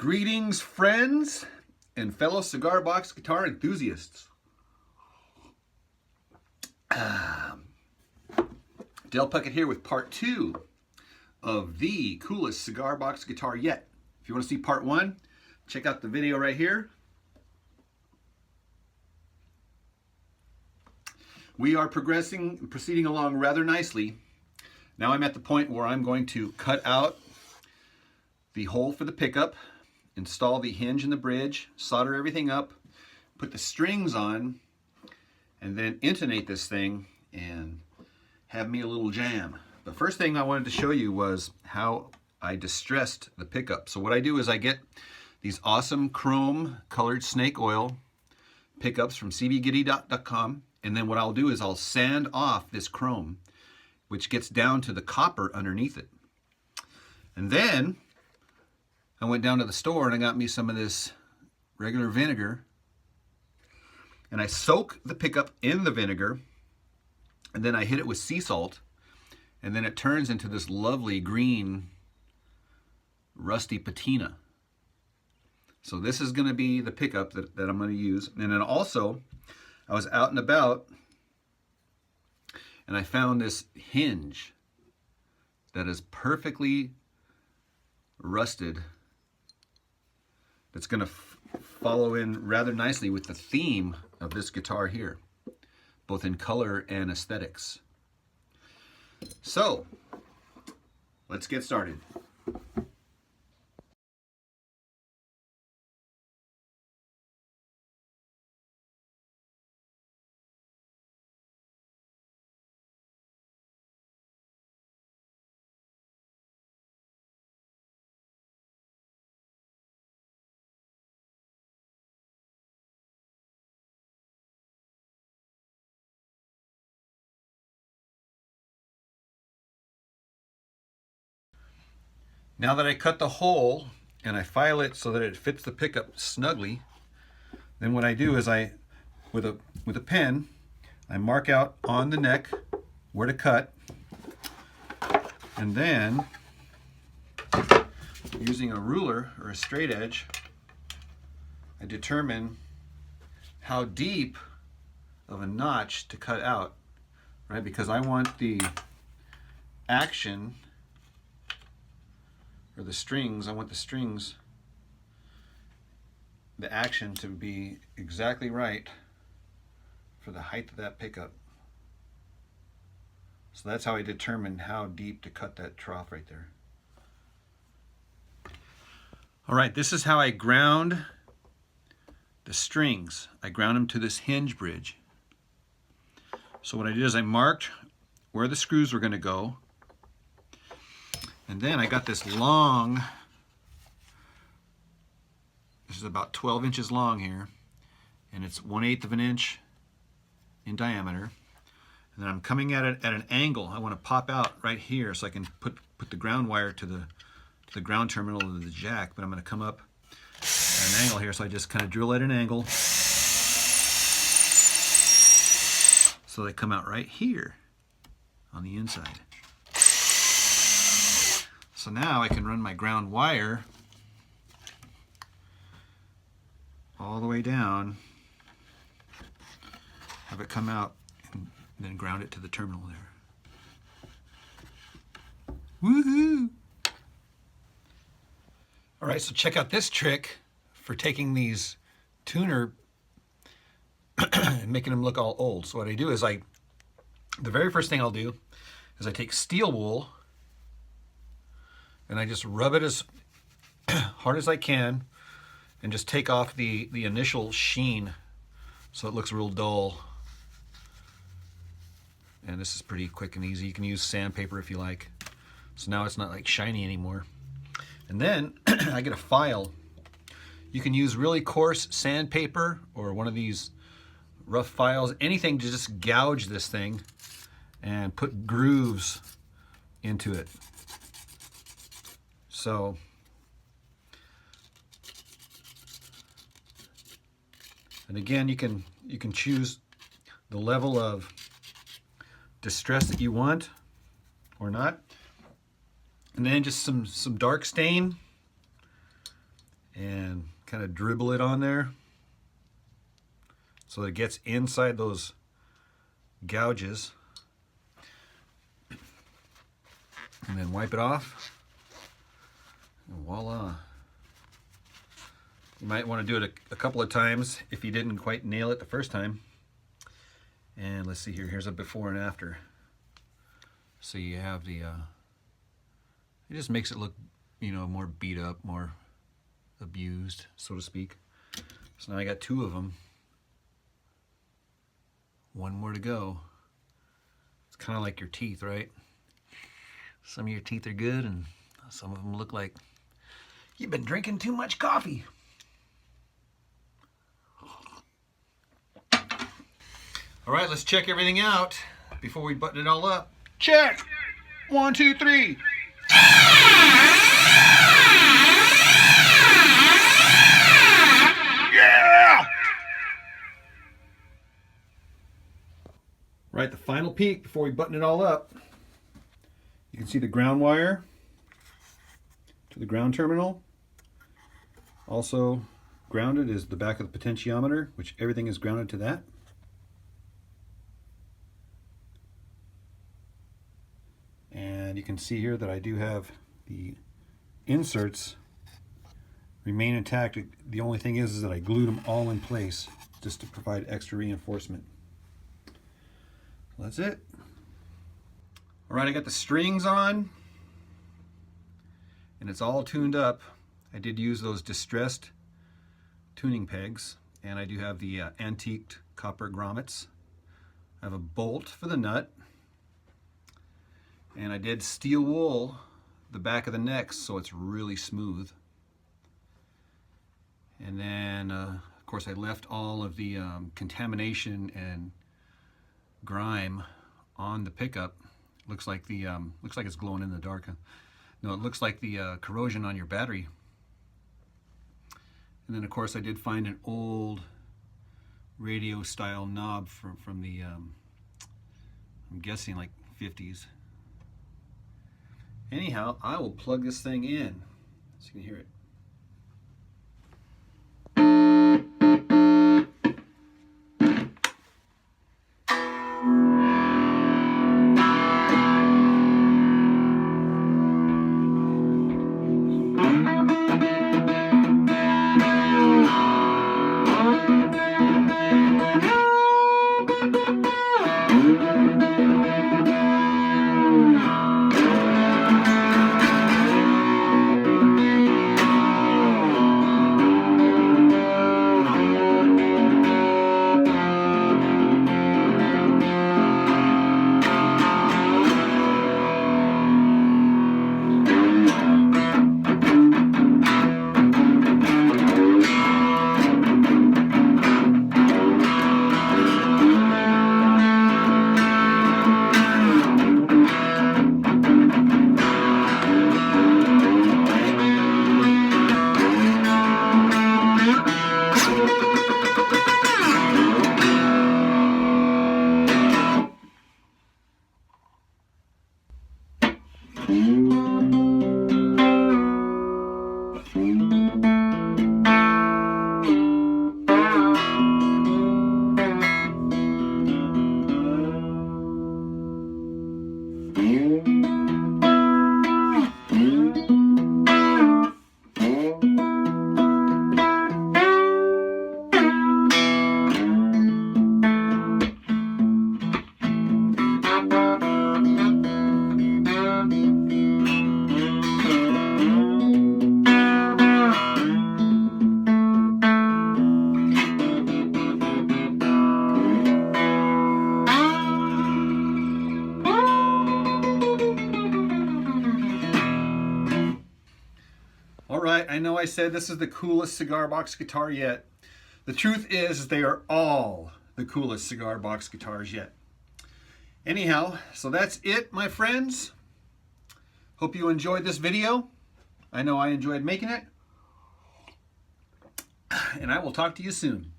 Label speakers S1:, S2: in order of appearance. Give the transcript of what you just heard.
S1: Greetings, friends and fellow cigar box guitar enthusiasts. Dale Puckett here with part 2 of the coolest cigar box guitar yet. If you want to see part 1, check out the video right here. We are proceeding along rather nicely. Now I'm at the point where I'm going to cut out the hole for the pickup, install the hinge in the bridge, solder everything up, put the strings on, and then intonate this thing and have me a little jam. The first thing I wanted to show you was how I distressed the pickup. So what I do is I get these awesome chrome colored snake oil pickups from cbgiddy.com, and then what I'll do is I'll sand off this chrome, which gets down to the copper underneath it. And then I went down to the store and I got me some of this regular vinegar, and I soak the pickup in the vinegar, and then I hit it with sea salt, and then it turns into this lovely green rusty patina. So this is going to be the pickup that I'm going to use. And then also I was out and about and I found this hinge that is perfectly rusted, that's going to follow in rather nicely with the theme of this guitar here, both in color and aesthetics. So let's get started. Now that I cut the hole and I file it so that it fits the pickup snugly, then what I do is with a pen, I mark out on the neck where to cut, and then using a ruler or a straight edge, I determine how deep of a notch to cut out, right? Because I want the action, or the strings, the action to be exactly right for the height of that pickup. So that's how I determine how deep to cut that trough right there. All right, this is how I ground the strings. I ground them to this hinge bridge. So what I did is I marked where the screws were going to go. And then I got this long, this is about 12 inches long here, and it's 1/8 of an inch in diameter. And then I'm coming at it at an angle. I want to pop out right here so I can put the ground wire to the ground terminal of the jack, but I'm going to come up at an angle here, so I just kind of drill at an angle so they come out right here on the inside. So now I can run my ground wire all the way down, have it come out, and then ground it to the terminal there. Woohoo! All right, so check out this trick for taking these tuner and making them look all old. So what I do is the very first thing I'll do is I take steel wool and I just rub it as hard as I can and just take off the initial sheen so it looks real dull. And this is pretty quick and easy. You can use sandpaper if you like. So now it's not like shiny anymore. And then I get a file. You can use really coarse sandpaper or one of these rough files, anything to just gouge this thing and put grooves into it. So and again, you can choose the level of distress that you want or not. And then just some dark stain and kind of dribble it on there so that it gets inside those gouges, and then wipe it off, and voila. You might want to do it a couple of times if you didn't quite nail it the first time. And let's see here, here's a before and after. So you have the, it just makes it look, you know, more beat up, more abused, so to speak. So now I got 2 of them. 1 more to go. It's kind of like your teeth, right? Some of your teeth are good and some of them look like you've been drinking too much coffee. All right, let's check everything out before we button it all up. Check! 1, 2, 3. Yeah! Right, the final peek before we button it all up. You can see the ground wire to the ground terminal. Also grounded is the back of the potentiometer, which everything is grounded to that. And you can see here that I do have the inserts remain intact. The only thing is that I glued them all in place just to provide extra reinforcement. That's it. All right, I got the strings on and it's all tuned up. I did use those distressed tuning pegs, and I do have the antiqued copper grommets. I have a bolt for the nut, and I did steel wool the back of the neck so it's really smooth. And then of course I left all of the contamination and grime on the pickup. Looks like the looks like it's glowing in the dark. No, it looks like the corrosion on your battery. And then of course I did find an old radio style knob from the I'm guessing like 50s. Anyhow, I will plug this thing in so you can hear it. Alright, I know I said this is the coolest cigar box guitar yet. The truth is they are all the coolest cigar box guitars yet. Anyhow, so that's it, my friends. Hope you enjoyed this video. I know I enjoyed making it. And I will talk to you soon.